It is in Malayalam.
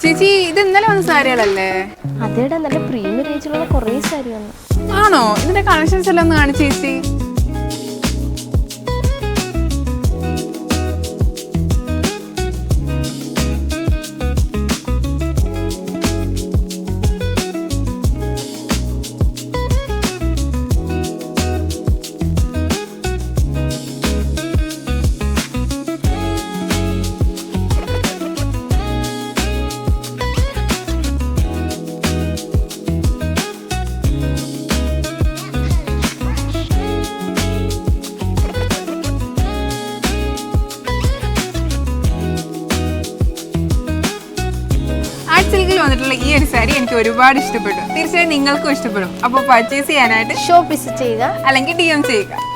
ചേച്ചി ഇത് ഇന്നലെ വന്ന സാരികളല്ലേ? അതേടാ, നല്ല പ്രീമിയം റേഞ്ചിലുള്ള കുറേ സാരി വന്നു. ആണോ? ഇതിന്റെ കളക്ഷൻസ് എല്ലാം ഒന്ന് കാണിച്ചു ചേച്ചി. സിൽക്കിൽ വന്നിട്ടുള്ള ഈ ഒരു സാരി എനിക്ക് ഒരുപാട് ഇഷ്ടപ്പെട്ടു. തീർച്ചയായും നിങ്ങൾക്കും ഇഷ്ടപ്പെടും. അപ്പോൾ പർച്ചേസ് ചെയ്യാനായിട്ട് ഷോപ്പ് വിസിറ്റ് ചെയ്യുക അല്ലെങ്കിൽ DM ചെയ്യുക.